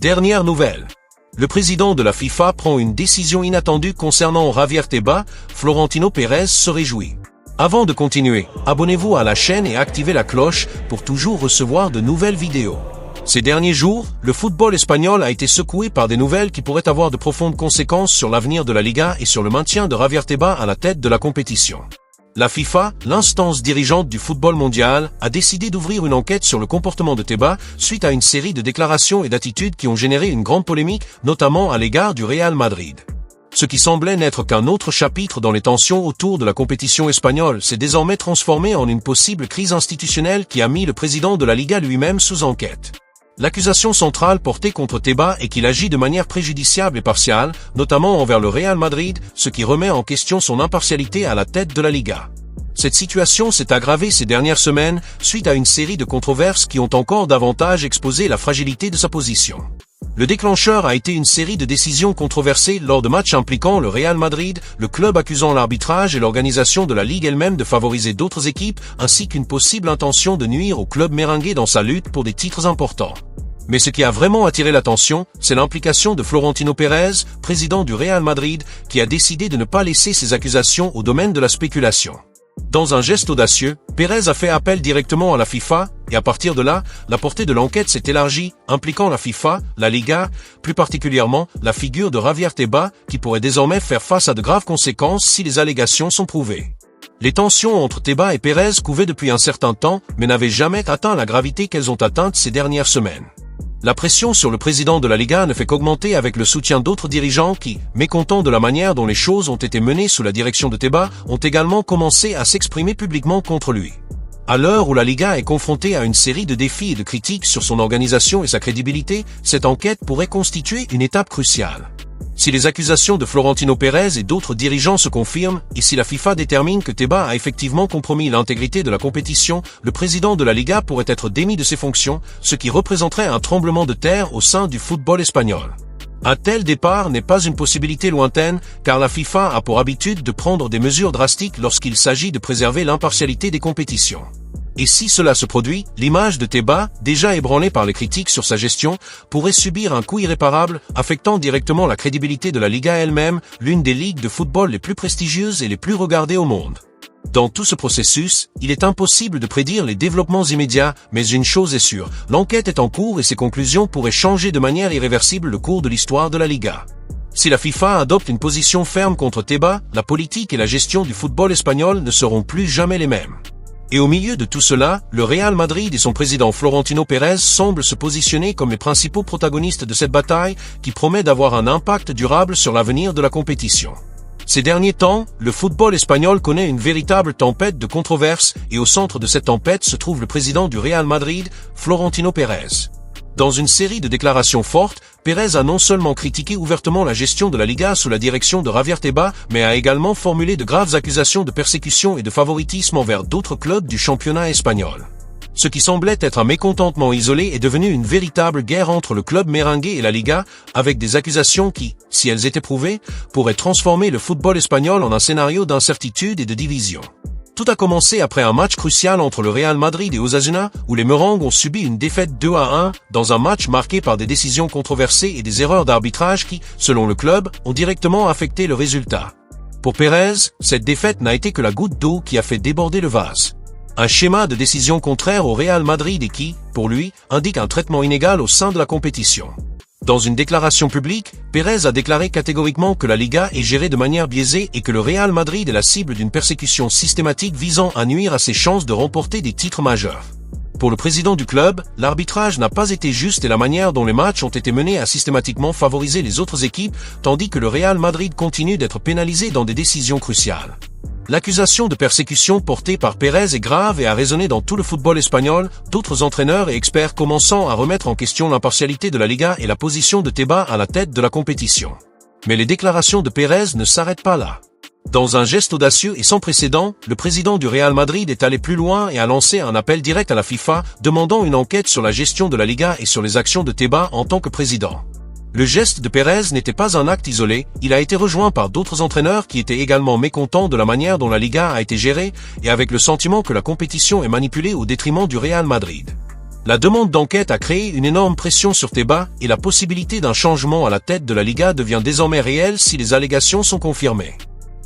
Dernière nouvelle. Le président de la FIFA prend une décision inattendue concernant Javier Tebas. Florentino Pérez se réjouit. Avant de continuer, abonnez-vous à la chaîne et activez la cloche pour toujours recevoir de nouvelles vidéos. Ces derniers jours, le football espagnol a été secoué par des nouvelles qui pourraient avoir de profondes conséquences sur l'avenir de la Liga et sur le maintien de Javier Tebas à la tête de la compétition. La FIFA, l'instance dirigeante du football mondial, a décidé d'ouvrir une enquête sur le comportement de Tebas suite à une série de déclarations et d'attitudes qui ont généré une grande polémique, notamment à l'égard du Real Madrid. Ce qui semblait n'être qu'un autre chapitre dans les tensions autour de la compétition espagnole s'est désormais transformé en une possible crise institutionnelle qui a mis le président de la Liga lui-même sous enquête. L'accusation centrale portée contre Tebas est qu'il agit de manière préjudiciable et partiale, notamment envers le Real Madrid, ce qui remet en question son impartialité à la tête de la Liga. Cette situation s'est aggravée ces dernières semaines suite à une série de controverses qui ont encore davantage exposé la fragilité de sa position. Le déclencheur a été une série de décisions controversées lors de matchs impliquant le Real Madrid, le club accusant l'arbitrage et l'organisation de la Ligue elle-même de favoriser d'autres équipes, ainsi qu'une possible intention de nuire au club merengue dans sa lutte pour des titres importants. Mais ce qui a vraiment attiré l'attention, c'est l'implication de Florentino Pérez, président du Real Madrid, qui a décidé de ne pas laisser ses accusations au domaine de la spéculation. Dans un geste audacieux, Pérez a fait appel directement à la FIFA, et à partir de là, la portée de l'enquête s'est élargie, impliquant la FIFA, la Liga, plus particulièrement la figure de Javier Tebas, qui pourrait désormais faire face à de graves conséquences si les allégations sont prouvées. Les tensions entre Tebas et Pérez couvaient depuis un certain temps, mais n'avaient jamais atteint la gravité qu'elles ont atteinte ces dernières semaines. La pression sur le président de la Liga ne fait qu'augmenter avec le soutien d'autres dirigeants qui, mécontents de la manière dont les choses ont été menées sous la direction de Tebas, ont également commencé à s'exprimer publiquement contre lui. À l'heure où la Liga est confrontée à une série de défis et de critiques sur son organisation et sa crédibilité, cette enquête pourrait constituer une étape cruciale. Si les accusations de Florentino Pérez et d'autres dirigeants se confirment, et si la FIFA détermine que Tebas a effectivement compromis l'intégrité de la compétition, le président de la Liga pourrait être démis de ses fonctions, ce qui représenterait un tremblement de terre au sein du football espagnol. Un tel départ n'est pas une possibilité lointaine, car la FIFA a pour habitude de prendre des mesures drastiques lorsqu'il s'agit de préserver l'impartialité des compétitions. Et si cela se produit, l'image de Tebas, déjà ébranlée par les critiques sur sa gestion, pourrait subir un coup irréparable, affectant directement la crédibilité de la Liga elle-même, l'une des ligues de football les plus prestigieuses et les plus regardées au monde. Dans tout ce processus, il est impossible de prédire les développements immédiats, mais une chose est sûre, l'enquête est en cours et ses conclusions pourraient changer de manière irréversible le cours de l'histoire de la Liga. Si la FIFA adopte une position ferme contre Tebas, la politique et la gestion du football espagnol ne seront plus jamais les mêmes. Et au milieu de tout cela, le Real Madrid et son président Florentino Pérez semblent se positionner comme les principaux protagonistes de cette bataille qui promet d'avoir un impact durable sur l'avenir de la compétition. Ces derniers temps, le football espagnol connaît une véritable tempête de controverses et au centre de cette tempête se trouve le président du Real Madrid, Florentino Pérez. Dans une série de déclarations fortes, Pérez a non seulement critiqué ouvertement la gestion de la Liga sous la direction de Javier Tebas, mais a également formulé de graves accusations de persécution et de favoritisme envers d'autres clubs du championnat espagnol. Ce qui semblait être un mécontentement isolé est devenu une véritable guerre entre le club merengue et la Liga, avec des accusations qui, si elles étaient prouvées, pourraient transformer le football espagnol en un scénario d'incertitude et de division. Tout a commencé après un match crucial entre le Real Madrid et Osasuna, où les Merengues ont subi une défaite 2-1, dans un match marqué par des décisions controversées et des erreurs d'arbitrage qui, selon le club, ont directement affecté le résultat. Pour Pérez, cette défaite n'a été que la goutte d'eau qui a fait déborder le vase. Un schéma de décision contraire au Real Madrid et qui, pour lui, indique un traitement inégal au sein de la compétition. Dans une déclaration publique, Pérez a déclaré catégoriquement que la Liga est gérée de manière biaisée et que le Real Madrid est la cible d'une persécution systématique visant à nuire à ses chances de remporter des titres majeurs. Pour le président du club, l'arbitrage n'a pas été juste et la manière dont les matchs ont été menés a systématiquement favorisé les autres équipes, tandis que le Real Madrid continue d'être pénalisé dans des décisions cruciales. L'accusation de persécution portée par Pérez est grave et a résonné dans tout le football espagnol, d'autres entraîneurs et experts commençant à remettre en question l'impartialité de la Liga et la position de Tebas à la tête de la compétition. Mais les déclarations de Pérez ne s'arrêtent pas là. Dans un geste audacieux et sans précédent, le président du Real Madrid est allé plus loin et a lancé un appel direct à la FIFA, demandant une enquête sur la gestion de la Liga et sur les actions de Tebas en tant que président. Le geste de Pérez n'était pas un acte isolé, il a été rejoint par d'autres entraîneurs qui étaient également mécontents de la manière dont la Liga a été gérée et avec le sentiment que la compétition est manipulée au détriment du Real Madrid. La demande d'enquête a créé une énorme pression sur Tebas et la possibilité d'un changement à la tête de la Liga devient désormais réelle si les allégations sont confirmées.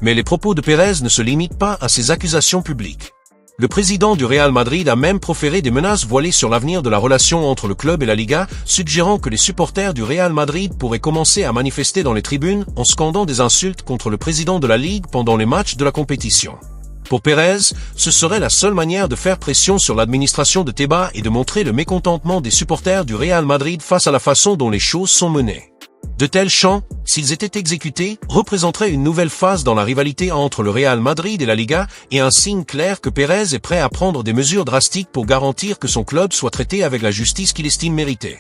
Mais les propos de Pérez ne se limitent pas à ces accusations publiques. Le président du Real Madrid a même proféré des menaces voilées sur l'avenir de la relation entre le club et la Liga, suggérant que les supporters du Real Madrid pourraient commencer à manifester dans les tribunes en scandant des insultes contre le président de la Ligue pendant les matchs de la compétition. Pour Pérez, ce serait la seule manière de faire pression sur l'administration de Tebas et de montrer le mécontentement des supporters du Real Madrid face à la façon dont les choses sont menées. De tels chants, s'ils étaient exécutés, représenteraient une nouvelle phase dans la rivalité entre le Real Madrid et la Liga et un signe clair que Pérez est prêt à prendre des mesures drastiques pour garantir que son club soit traité avec la justice qu'il estime méritée.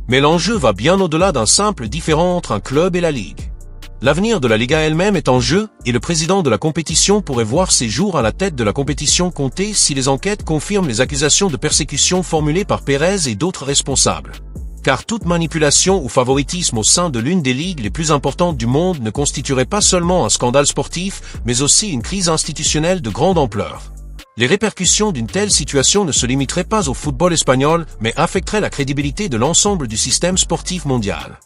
Mais l'enjeu va bien au-delà d'un simple différend entre un club et la Ligue. L'avenir de la Liga elle-même est en jeu et le président de la compétition pourrait voir ses jours à la tête de la compétition compter si les enquêtes confirment les accusations de persécution formulées par Pérez et d'autres responsables. Car toute manipulation ou favoritisme au sein de l'une des ligues les plus importantes du monde ne constituerait pas seulement un scandale sportif, mais aussi une crise institutionnelle de grande ampleur. Les répercussions d'une telle situation ne se limiteraient pas au football espagnol, mais affecteraient la crédibilité de l'ensemble du système sportif mondial.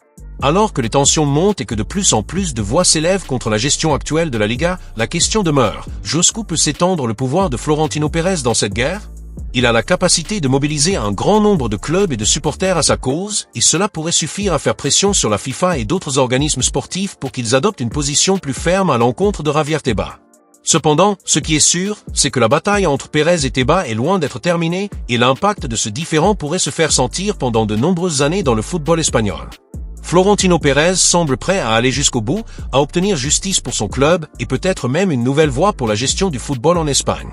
Alors que les tensions montent et que de plus en plus de voix s'élèvent contre la gestion actuelle de la Liga, la question demeure, jusqu'où peut s'étendre le pouvoir de Florentino Pérez dans cette guerre? Il a la capacité de mobiliser un grand nombre de clubs et de supporters à sa cause, et cela pourrait suffire à faire pression sur la FIFA et d'autres organismes sportifs pour qu'ils adoptent une position plus ferme à l'encontre de Javier Tebas. Cependant, ce qui est sûr, c'est que la bataille entre Pérez et Tebas est loin d'être terminée, et l'impact de ce différend pourrait se faire sentir pendant de nombreuses années dans le football espagnol. Florentino Pérez semble prêt à aller jusqu'au bout, à obtenir justice pour son club et peut-être même une nouvelle voie pour la gestion du football en Espagne.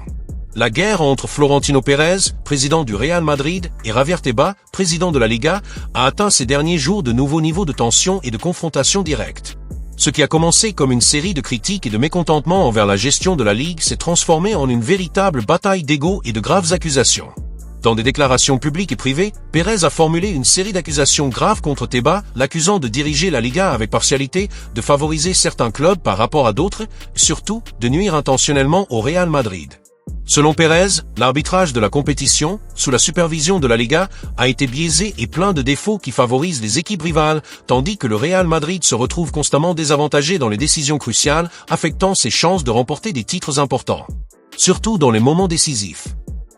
La guerre entre Florentino Pérez, président du Real Madrid, et Javier Tebas, président de la Liga, a atteint ces derniers jours de nouveaux niveaux de tension et de confrontation directe. Ce qui a commencé comme une série de critiques et de mécontentements envers la gestion de la Ligue s'est transformé en une véritable bataille d'ego et de graves accusations. Dans des déclarations publiques et privées, Pérez a formulé une série d'accusations graves contre Tebas, l'accusant de diriger la Liga avec partialité, de favoriser certains clubs par rapport à d'autres, surtout de nuire intentionnellement au Real Madrid. Selon Pérez, l'arbitrage de la compétition, sous la supervision de la Liga, a été biaisé et plein de défauts qui favorisent les équipes rivales, tandis que le Real Madrid se retrouve constamment désavantagé dans les décisions cruciales, affectant ses chances de remporter des titres importants. Surtout dans les moments décisifs.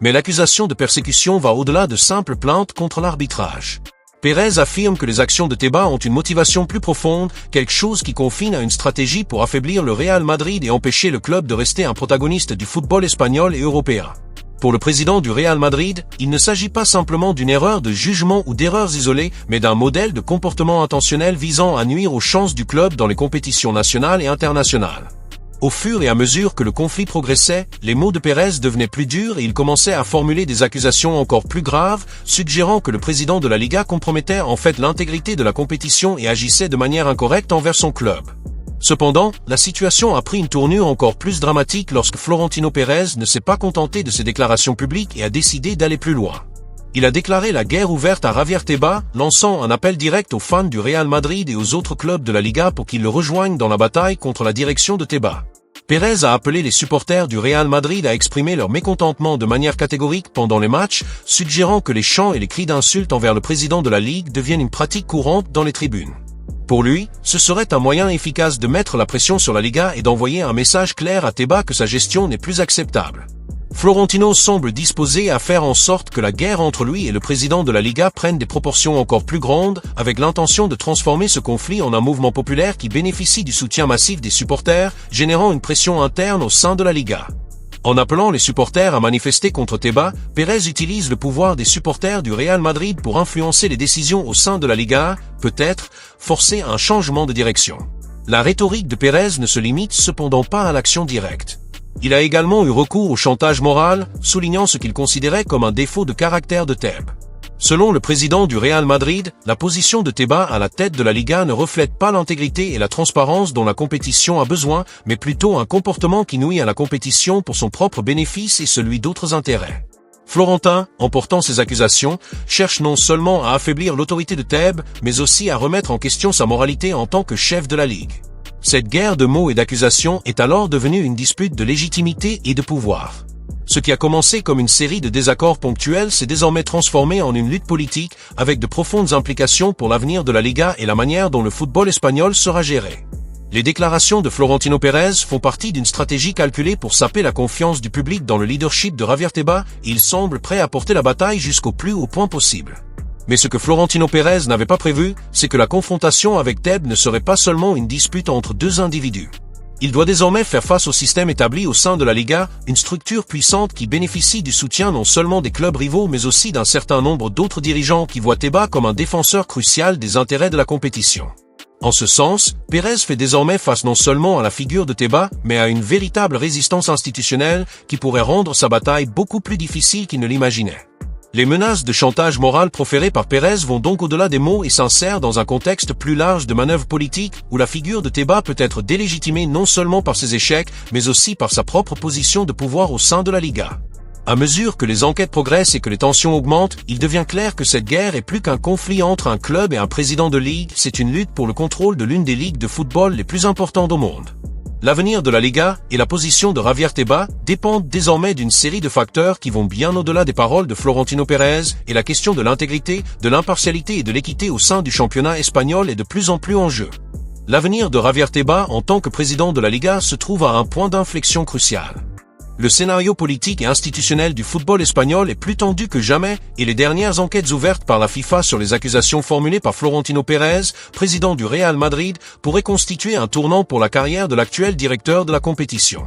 Mais l'accusation de persécution va au-delà de simples plaintes contre l'arbitrage. Pérez affirme que les actions de Tebas ont une motivation plus profonde, quelque chose qui confine à une stratégie pour affaiblir le Real Madrid et empêcher le club de rester un protagoniste du football espagnol et européen. Pour le président du Real Madrid, il ne s'agit pas simplement d'une erreur de jugement ou d'erreurs isolées, mais d'un modèle de comportement intentionnel visant à nuire aux chances du club dans les compétitions nationales et internationales. Au fur et à mesure que le conflit progressait, les mots de Pérez devenaient plus durs et il commençait à formuler des accusations encore plus graves, suggérant que le président de la Liga compromettait en fait l'intégrité de la compétition et agissait de manière incorrecte envers son club. Cependant, la situation a pris une tournure encore plus dramatique lorsque Florentino Pérez ne s'est pas contenté de ses déclarations publiques et a décidé d'aller plus loin. Il a déclaré la guerre ouverte à Javier Tebas, lançant un appel direct aux fans du Real Madrid et aux autres clubs de la Liga pour qu'ils le rejoignent dans la bataille contre la direction de Tebas. Pérez a appelé les supporters du Real Madrid à exprimer leur mécontentement de manière catégorique pendant les matchs, suggérant que les chants et les cris d'insultes envers le président de la Ligue deviennent une pratique courante dans les tribunes. Pour lui, ce serait un moyen efficace de mettre la pression sur la Liga et d'envoyer un message clair à Tebas que sa gestion n'est plus acceptable. Florentino semble disposé à faire en sorte que la guerre entre lui et le président de la Liga prenne des proportions encore plus grandes, avec l'intention de transformer ce conflit en un mouvement populaire qui bénéficie du soutien massif des supporters, générant une pression interne au sein de la Liga. En appelant les supporters à manifester contre Tebas, Pérez utilise le pouvoir des supporters du Real Madrid pour influencer les décisions au sein de la Liga, peut-être forcer un changement de direction. La rhétorique de Pérez ne se limite cependant pas à l'action directe. Il a également eu recours au chantage moral, soulignant ce qu'il considérait comme un défaut de caractère de Tebas. Selon le président du Real Madrid, la position de Tebas à la tête de la Liga ne reflète pas l'intégrité et la transparence dont la compétition a besoin, mais plutôt un comportement qui nuit à la compétition pour son propre bénéfice et celui d'autres intérêts. Florentin, en portant ces accusations, cherche non seulement à affaiblir l'autorité de Tebas, mais aussi à remettre en question sa moralité en tant que chef de la Ligue. Cette guerre de mots et d'accusations est alors devenue une dispute de légitimité et de pouvoir. Ce qui a commencé comme une série de désaccords ponctuels s'est désormais transformé en une lutte politique avec de profondes implications pour l'avenir de la Liga et la manière dont le football espagnol sera géré. Les déclarations de Florentino Pérez font partie d'une stratégie calculée pour saper la confiance du public dans le leadership de Javier Tebas et il semble prêt à porter la bataille jusqu'au plus haut point possible. Mais ce que Florentino Pérez n'avait pas prévu, c'est que la confrontation avec Tebas ne serait pas seulement une dispute entre deux individus. Il doit désormais faire face au système établi au sein de la Liga, une structure puissante qui bénéficie du soutien non seulement des clubs rivaux mais aussi d'un certain nombre d'autres dirigeants qui voient Tebas comme un défenseur crucial des intérêts de la compétition. En ce sens, Pérez fait désormais face non seulement à la figure de Tebas, mais à une véritable résistance institutionnelle qui pourrait rendre sa bataille beaucoup plus difficile qu'il ne l'imaginait. Les menaces de chantage moral proférées par Pérez vont donc au-delà des mots et s'insèrent dans un contexte plus large de manœuvres politiques où la figure de Tebas peut être délégitimée non seulement par ses échecs, mais aussi par sa propre position de pouvoir au sein de la Liga. À mesure que les enquêtes progressent et que les tensions augmentent, il devient clair que cette guerre est plus qu'un conflit entre un club et un président de ligue, c'est une lutte pour le contrôle de l'une des ligues de football les plus importantes au monde. L'avenir de la Liga et la position de Javier Tebas dépendent désormais d'une série de facteurs qui vont bien au-delà des paroles de Florentino Pérez et la question de l'intégrité, de l'impartialité et de l'équité au sein du championnat espagnol est de plus en plus en jeu. L'avenir de Javier Tebas en tant que président de la Liga se trouve à un point d'inflexion crucial. Le scénario politique et institutionnel du football espagnol est plus tendu que jamais et les dernières enquêtes ouvertes par la FIFA sur les accusations formulées par Florentino Pérez, président du Real Madrid, pourraient constituer un tournant pour la carrière de l'actuel directeur de la compétition.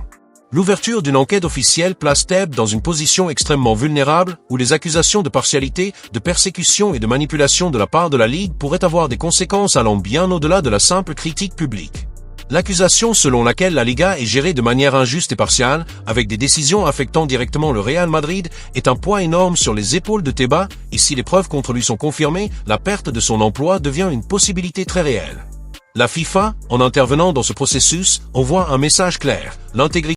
L'ouverture d'une enquête officielle place Tebas dans une position extrêmement vulnérable où les accusations de partialité, de persécution et de manipulation de la part de la Ligue pourraient avoir des conséquences allant bien au-delà de la simple critique publique. L'accusation selon laquelle la Liga est gérée de manière injuste et partiale, avec des décisions affectant directement le Real Madrid, est un poids énorme sur les épaules de Tebas, et si les preuves contre lui sont confirmées, la perte de son emploi devient une possibilité très réelle. La FIFA, en intervenant dans ce processus, envoie un message clair: l'intégrité